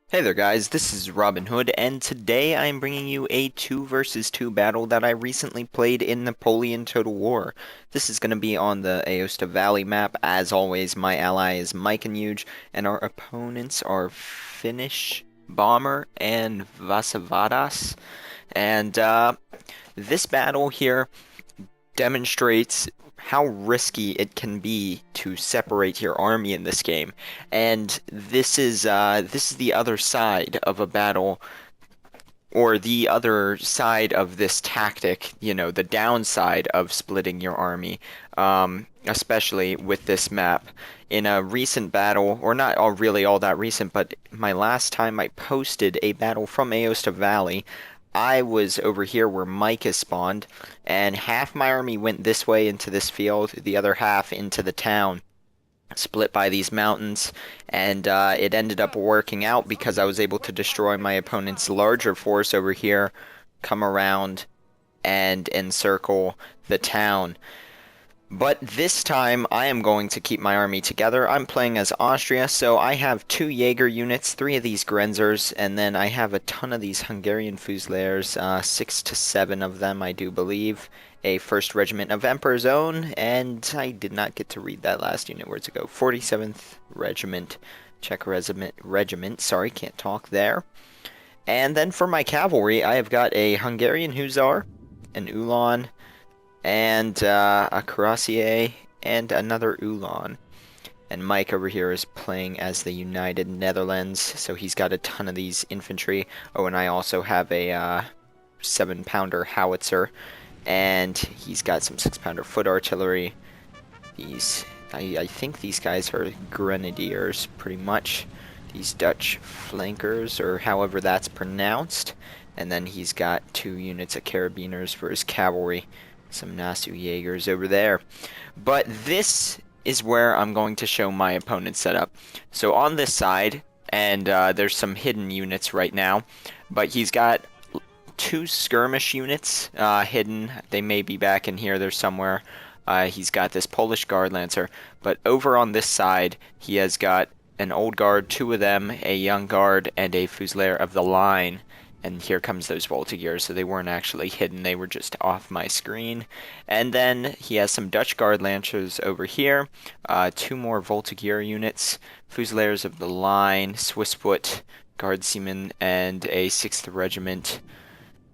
Hey there guys, this is Robin Hood, and today I'm bringing you a 2 versus 2 battle that I recently played in Napoleon Total War. This is going to be on the Aosta Valley map. As always, my ally is Mike and Huge, and our opponents are Finnish Bomber and Vasavadas. And this battle here demonstrates how risky it can be to separate your army in this game. And this is the other side of a battle, or the other side of this tactic, the downside of splitting your army, especially with this map. In a recent battle, or not really all that recent, but my last time I posted a battle from Aosta Valley, I was over here where Mike is spawned, and half my army went this way into this field, the other half into the town, split by these mountains, and it ended up working out because I was able to destroy my opponent's larger force over here, come around, and encircle the town. But this time I am going to keep my army together. I'm playing as Austria, so I have 2 Jaeger units, 3 of these Grenzers, and then I have a ton of these Hungarian Fusiliers, 6 to 7 of them I do believe, a 1st Regiment of Emperor's Own, and I did not get to read that last unit, where'd it go? 47th Regiment, Regiment, sorry, can't talk there. And then for my cavalry, I have got a Hungarian Hussar, an Ulan, and a Cuirassier, and another Ulan. And Mike over here is playing as the United Netherlands, so he's got a ton of these infantry. Oh, and I also have a 7-pounder howitzer, and he's got some 6-pounder foot artillery. I think these guys are grenadiers, pretty much. These Dutch flankers, or however that's pronounced. And then he's got 2 units of carabiners for his cavalry. Some Nasu Jaegers over there. But this is where I'm going to show my opponent's setup. So on this side, and there's some hidden units right now, but he's got 2 skirmish units hidden. They may be back in here. They're somewhere. He's got this Polish Guard Lancer, but over on this side, he has got an old guard, 2 of them, a young guard, and a Fusilier of the line. And here comes those Voltigeurs, so they weren't actually hidden, they were just off my screen. And then he has some Dutch Guard Lancers over here, 2 more Voltigeur units, Fusiliers of the line, Swissfoot, Guard Seamen, and a 6th Regiment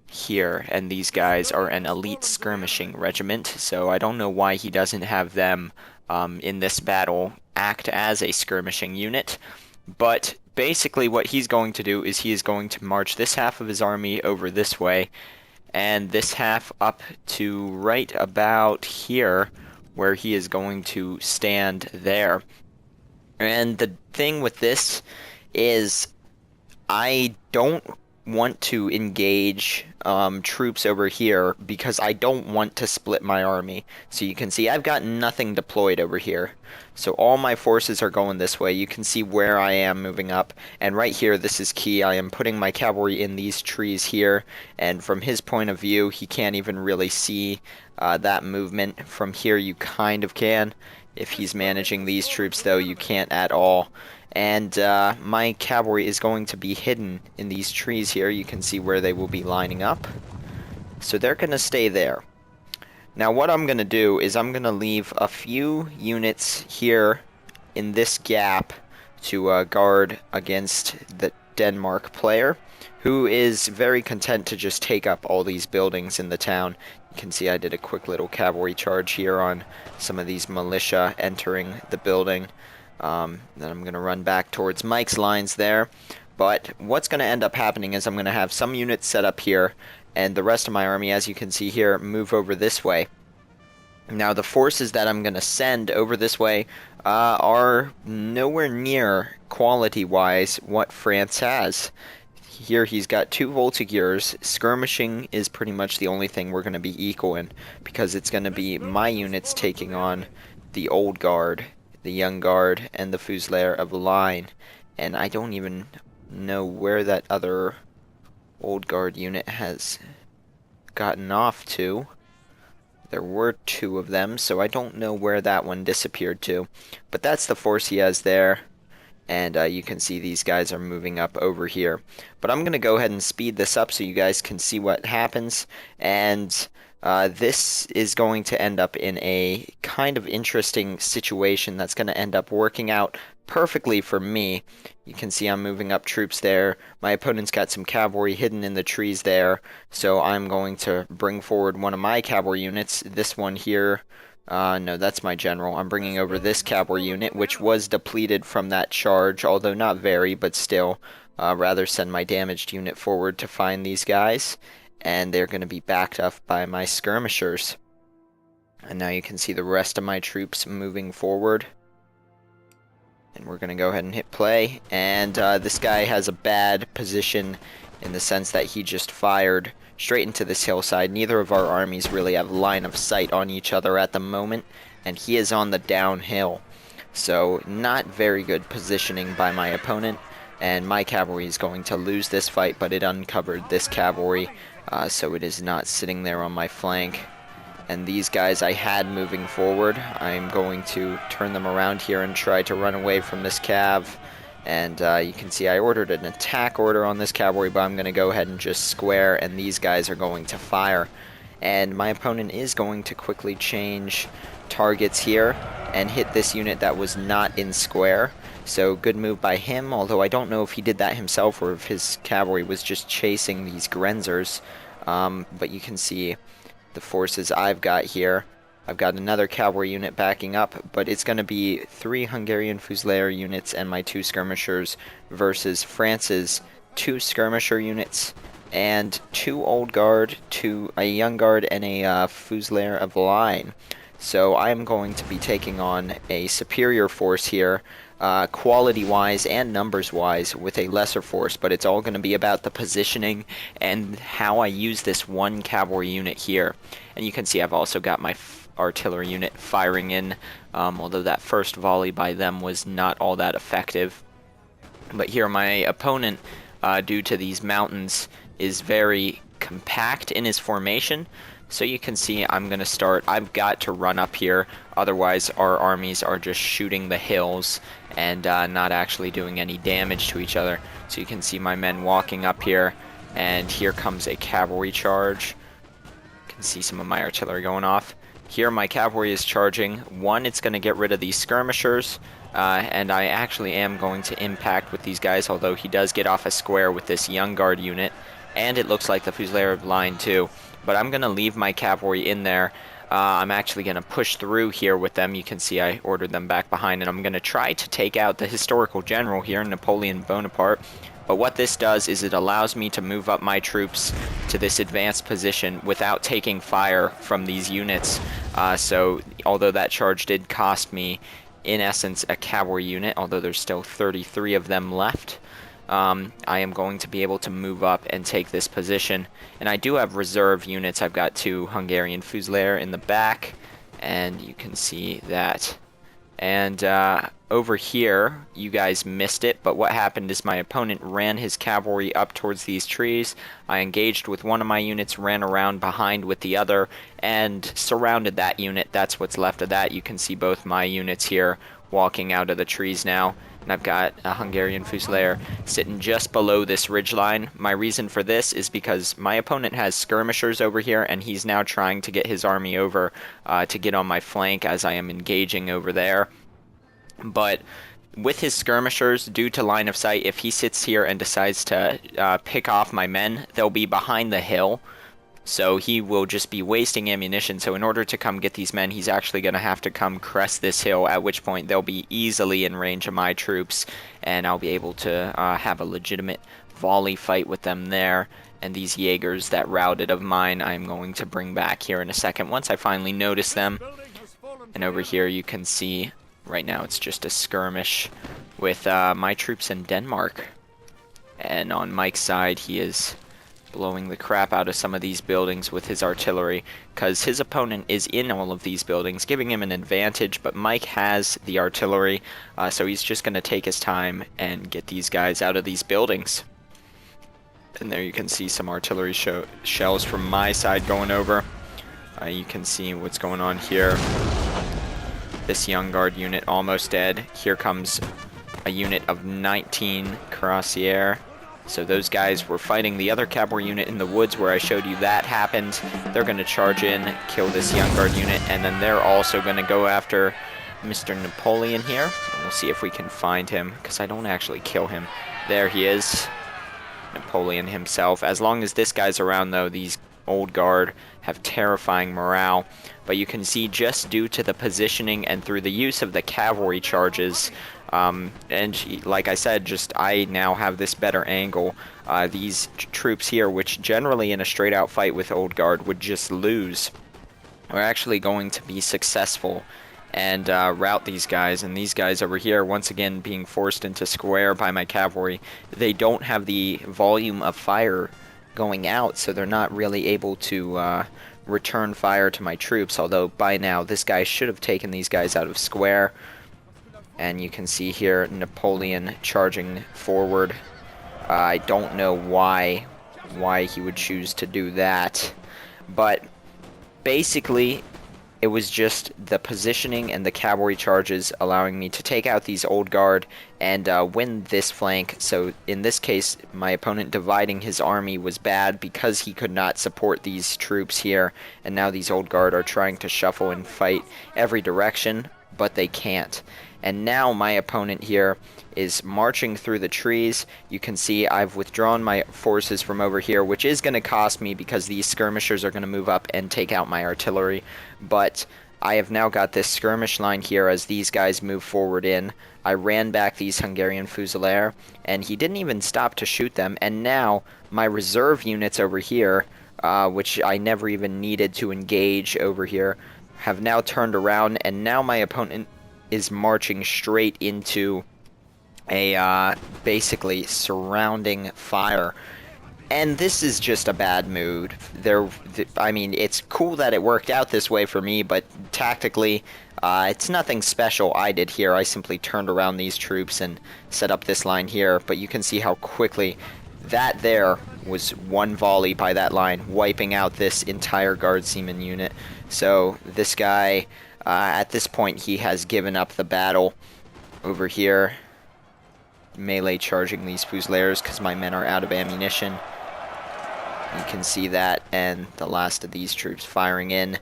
here. And these guys are an elite skirmishing regiment, so I don't know why he doesn't have them in this battle act as a skirmishing unit. But basically what he's going to do is he is going to march this half of his army over this way, and this half up to right about here, where he is going to stand there. And the thing with this is I don't want to engage troops over here because I don't want to split my army. So you can see I've got nothing deployed over here. So all my forces are going this way. You can see where I am moving up. And right here, this is key. I am putting my cavalry in these trees here. And from his point of view, he can't even really see that movement. From here, you kind of can. If he's managing these troops, though, you can't at all. And my cavalry is going to be hidden in these trees here. You can see where they will be lining up. So they're going to stay there. Now what I'm going to do is I'm going to leave a few units here in this gap to guard against the Denmark player, who is very content to just take up all these buildings in the town. You can see I did a quick little cavalry charge here on some of these militia entering the building. Then I'm going to run back towards Mike's lines there. But what's going to end up happening is I'm going to have some units set up here, and the rest of my army, as you can see here, move over this way. Now the forces that I'm going to send over this way are nowhere near quality-wise what France has. Here he's got 2 Voltigeurs. Skirmishing is pretty much the only thing we're going to be equal in, because it's going to be my units taking on the old guard, the young guard, and the Fusilier of the line. And I don't even know where that other old guard unit has gotten off to. There were 2 of them, so I don't know where that one disappeared to. But that's the force he has there. And you can see these guys are moving up over here. But I'm going to go ahead and speed this up so you guys can see what happens. And this is going to end up in a kind of interesting situation that's going to end up working out perfectly for me. You can see I'm moving up troops there. My opponent's got some cavalry hidden in the trees there. So I'm going to bring forward one of my cavalry units. This one here. No, that's my general. I'm bringing over this cavalry unit, which was depleted from that charge, although not very, but still. Rather send my damaged unit forward to find these guys, and they're going to be backed up by my skirmishers. And now you can see the rest of my troops moving forward. And we're going to go ahead and hit play. And this guy has a bad position in the sense that he just fired straight into this hillside. Neither of our armies really have line of sight on each other at the moment, and he is on the downhill. So not very good positioning by my opponent, and my cavalry is going to lose this fight, but it uncovered this cavalry, so it is not sitting there on my flank. And these guys I had moving forward, I'm going to turn them around here and try to run away from this cav. And you can see I ordered an attack order on this cavalry, but I'm going to go ahead and just square, and these guys are going to fire. And my opponent is going to quickly change targets here and hit this unit that was not in square. So good move by him, although I don't know if he did that himself or if his cavalry was just chasing these Grenzers. But you can see the forces I've got here. I've got another cavalry unit backing up, but it's going to be 3 Hungarian Fusilier units and my 2 skirmishers versus France's 2 skirmisher units and 2 Old Guard, a Young Guard, and a Fusilier of line. So I'm going to be taking on a superior force here, quality-wise and numbers-wise, with a lesser force, but it's all going to be about the positioning and how I use this one cavalry unit here. And you can see I've also got my artillery unit firing in, although that first volley by them was not all that effective. But here my opponent, due to these mountains, is very compact in his formation. So you can see I'm going to start, I've got to run up here, otherwise our armies are just shooting the hills and not actually doing any damage to each other. So you can see my men walking up here, and here comes a cavalry charge. You can see some of my artillery going off. Here my cavalry is charging. One, it's going to get rid of these skirmishers, and I actually am going to impact with these guys, although he does get off a square with this Young Guard unit, and it looks like the Fusilier line too. But I'm going to leave my cavalry in there. I'm actually going to push through here with them. You can see I ordered them back behind, and I'm going to try to take out the historical general here, Napoleon Bonaparte. But what this does is it allows me to move up my troops to this advanced position without taking fire from these units. So although that charge did cost me, in essence, a cavalry unit, although there's still 33 of them left, I am going to be able to move up and take this position. And I do have reserve units. I've got 2 Hungarian Fusilier in the back, and you can see that. And over here, you guys missed it, but what happened is my opponent ran his cavalry up towards these trees. I engaged with one of my units, ran around behind with the other, and surrounded that unit. That's what's left of that. You can see both my units here walking out of the trees now. And I've got a Hungarian Fusilier sitting just below this ridgeline. My reason for this is because my opponent has skirmishers over here, and he's now trying to get his army over to get on my flank as I am engaging over there. But with his skirmishers, due to line of sight, if he sits here and decides to pick off my men, they'll be behind the hill. So he will just be wasting ammunition. So in order to come get these men, he's actually going to have to come crest this hill, at which point they'll be easily in range of my troops, and I'll be able to have a legitimate volley fight with them there. And these Jaegers that routed of mine, I'm going to bring back here in a second once I finally notice them. And over here you can see, right now it's just a skirmish with my troops in Denmark. And on Mike's side, he is blowing the crap out of some of these buildings with his artillery, because his opponent is in all of these buildings, giving him an advantage, but Mike has the artillery, so he's just going to take his time and get these guys out of these buildings. And there you can see some artillery shells from my side going over. You can see what's going on here. This Young Guard unit almost dead. Here comes a unit of 19 cuirassier. So those guys were fighting the other cavalry unit in the woods where I showed you that happened. They're going to charge in, kill this young guard unit, and then they're also going to go after Mr. Napoleon here. And we'll see if we can find him, because I don't actually kill him. There he is, Napoleon himself. As long as this guy's around, though, these old guard have terrifying morale. But you can see, just due to the positioning and through the use of the cavalry charges, and like I said, I now have this better angle. These troops here, which generally in a straight out fight with old guard would just lose, are actually going to be successful and rout these guys. And these guys over here, once again being forced into square by my cavalry, they don't have the volume of fire going out, so they're not really able to return fire to my troops, although by now this guy should have taken these guys out of square. And you can see here Napoleon charging forward. I don't know why he would choose to do that, but basically it was just the positioning and the cavalry charges allowing me to take out these old guard and win this flank. So in this case, my opponent dividing his army was bad because he could not support these troops here, and now these old guard are trying to shuffle and fight every direction, but they can't. And now my opponent here is marching through the trees. You can see I've withdrawn my forces from over here, which is going to cost me because these skirmishers are going to move up and take out my artillery. But I have now got this skirmish line here as these guys move forward in. I ran back these Hungarian Fusilier, and he didn't even stop to shoot them. And now my reserve units over here, which I never even needed to engage over here, have now turned around, and now my opponent is marching straight into a basically surrounding fire. And this is just a bad mood. I mean, it's cool that it worked out this way for me, but tactically, it's nothing special I did here. I simply turned around these troops and set up this line here, but you can see how quickly that there was one volley by that line, wiping out this entire Guard Seaman unit. So this guy, at this point, he has given up the battle over here. Melee charging these Fusiliers because my men are out of ammunition. You can see that, and the last of these troops firing in.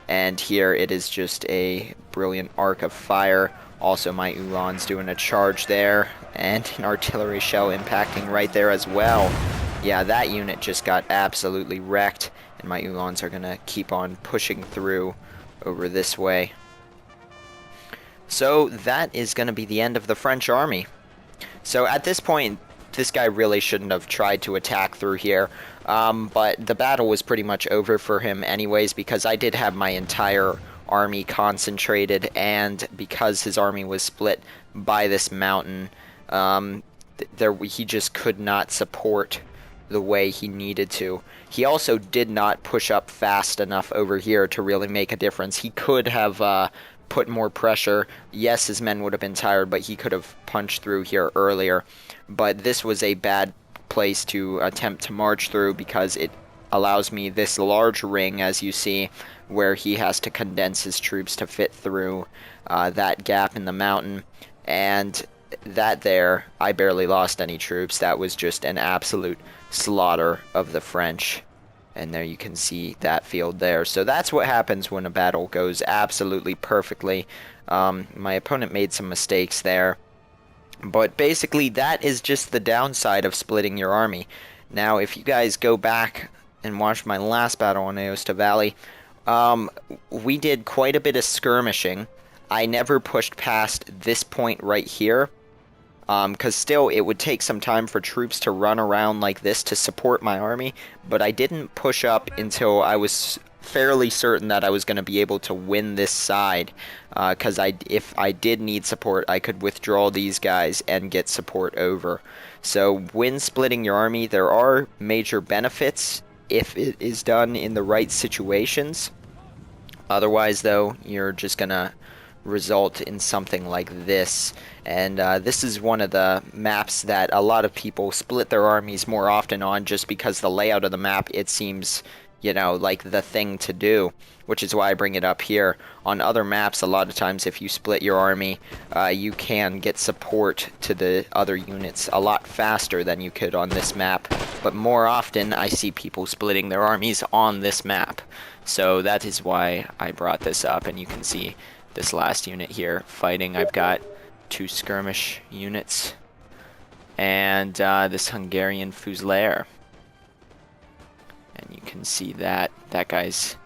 And here it is just a brilliant arc of fire. Also, my Uhlans doing a charge there, and an artillery shell impacting right there as well. Yeah, that unit just got absolutely wrecked, and my Uhlans are going to keep on pushing through over this way. So that is going to be the end of the French army. So at this point, this guy really shouldn't have tried to attack through here, but the battle was pretty much over for him anyways, because I did have my entire army concentrated, and because his army was split by this mountain, he just could not support the way he needed to. He also did not push up fast enough over here to really make a difference. He could have put more pressure. Yes, his men would have been tired, but he could have punched through here earlier. But this was a bad place to attempt to march through because it allows me this large ring, as you see, where he has to condense his troops to fit through that gap in the mountain. And that there, I barely lost any troops. That was just an absolute slaughter of the French. And there you can see that field there. So that's what happens when a battle goes absolutely perfectly. My opponent made some mistakes there. But basically, that is just the downside of splitting your army. Now, if you guys go back and watch my last battle on Aosta Valley, we did quite a bit of skirmishing. I never pushed past this point right here, because still it would take some time for troops to run around like this to support my army, but I didn't push up until I was fairly certain that I was going to be able to win this side, because if I did need support, I could withdraw these guys and get support over. So when splitting your army, there are major benefits if it is done in the right situations. Otherwise, though, you're just going to result in something like this. And this is one of the maps that a lot of people split their armies more often on, just because the layout of the map, it seems you know, like the thing to do, which is why I bring it up here. On other maps, a lot of times if you split your army, you can get support to the other units a lot faster than you could on this map, but more often I see people splitting their armies on this map. So that is why I brought this up, and you can see this last unit here fighting. I've got 2 skirmish units and this Hungarian Fusilier. And you can see that guy's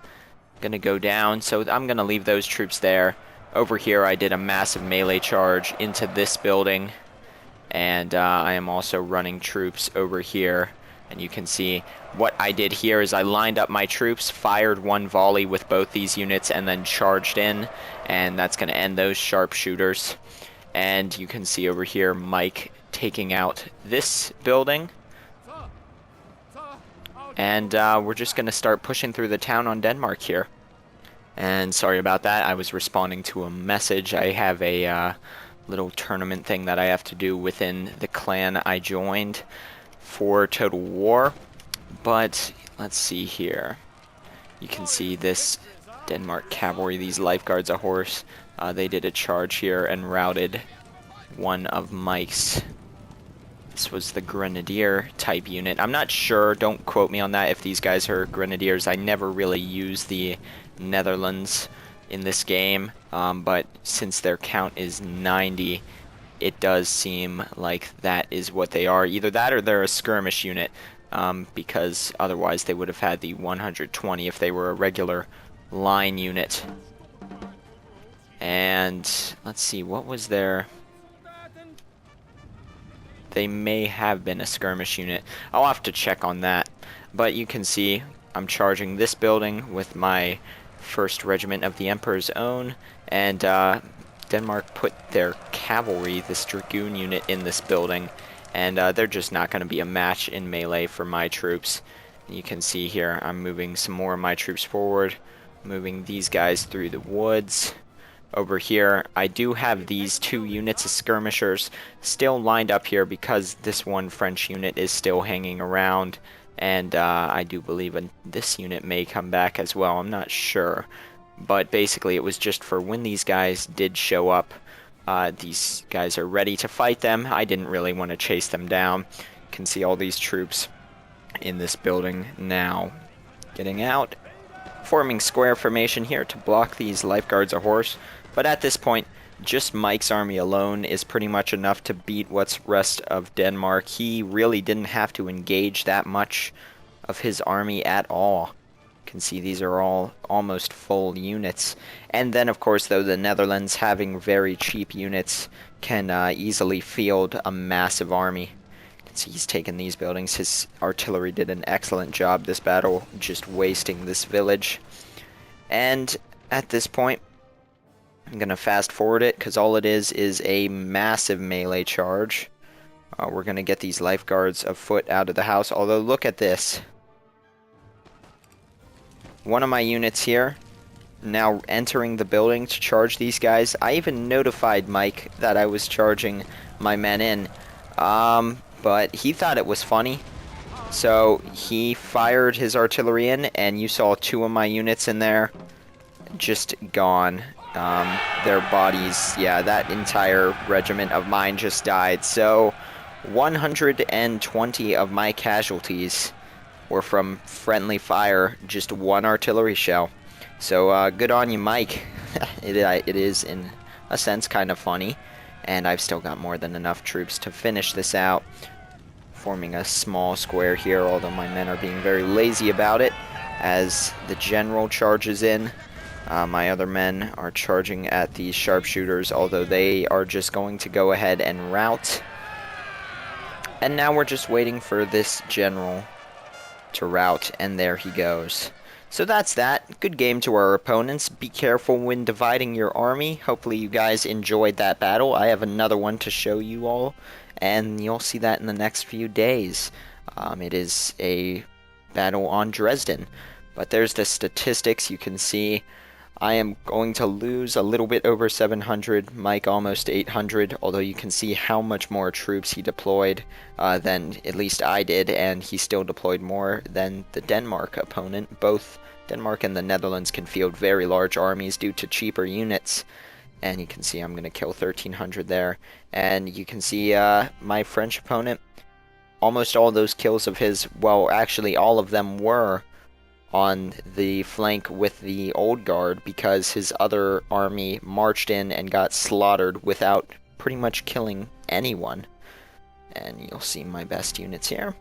gonna go down, so I'm gonna leave those troops there. Over here I did a massive melee charge into this building, and I am also running troops over here. And you can see what I did here is I lined up my troops, fired 1 volley with both these units, and then charged in, and that's gonna end those sharpshooters. And you can see over here Mike taking out this building. And we're just going to start pushing through the town on Denmark here. And sorry about that, I was responding to a message. I have a little tournament thing that I have to do within the clan I joined for Total War. But let's see here. You can see this Denmark cavalry, these lifeguards a horse. They did a charge here and routed one of Mike's. This was the Grenadier type unit. I'm not sure, don't quote me on that, if these guys are Grenadiers. I never really use the Netherlands in this game, but since their count is 90, it does seem like that is what they are. Either that or they're a skirmish unit, because otherwise they would have had the 120 if they were a regular line unit. And let's see, what was their... They may have been a skirmish unit. I'll have to check on that. But you can see I'm charging this building with my 1st Regiment of the Emperor's Own. And Denmark put their cavalry, this dragoon unit, in this building. And they're just not going to be a match in melee for my troops. You can see here I'm moving some more of my troops forward. Moving these guys through the woods. Over here, I do have these 2 units of skirmishers still lined up here because this 1 French unit is still hanging around, and I do believe this unit may come back as well. I'm not sure, but basically it was just for when these guys did show up. These guys are ready to fight them. I didn't really want to chase them down. You can see all these troops in this building now getting out, forming square formation here to block these lifeguards a horse. But at this point, just Mike's army alone is pretty much enough to beat what's rest of Denmark. He really didn't have to engage that much of his army at all. You can see these are all almost full units. And then, of course, though, the Netherlands, having very cheap units, can easily field a massive army. You can see he's taken these buildings. His artillery did an excellent job this battle, just wasting this village. And at this point, I'm going to fast forward it because all it is a massive melee charge. We're going to get these lifeguards of foot out of the house. Although, look at this. One of my units here now entering the building to charge these guys. I even notified Mike that I was charging my men in. But he thought it was funny. So he fired his artillery in, and you saw 2 of my units in there just gone. Their bodies, yeah, that entire regiment of mine just died. So 120 of my casualties were from friendly fire, just 1 artillery shell. So good on you, Mike. It is in a sense kind of funny, and I've still got more than enough troops to finish this out. Forming a small square here, although my men are being very lazy about it as the general charges in. My other men are charging at these sharpshooters, although they are just going to go ahead and rout. And now we're just waiting for this general to rout, and there he goes. So that's that. Good game to our opponents. Be careful when dividing your army. Hopefully you guys enjoyed that battle. I have another one to show you all, and you'll see that in the next few days. It is a battle on Dresden. But there's the statistics. You can see I am going to lose a little bit over 700, Mike almost 800, although you can see how much more troops he deployed than at least I did, and he still deployed more than the Denmark opponent. Both Denmark and the Netherlands can field very large armies due to cheaper units, and you can see I'm going to kill 1300 there, and you can see my French opponent, almost all those kills of his, well, actually all of them were on the flank with the old guard because his other army marched in and got slaughtered without pretty much killing anyone. And you'll see my best units here,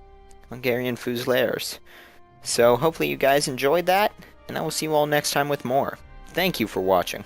Hungarian Fusiliers. So hopefully you guys enjoyed that, and I will see you all next time with more. Thank you for watching.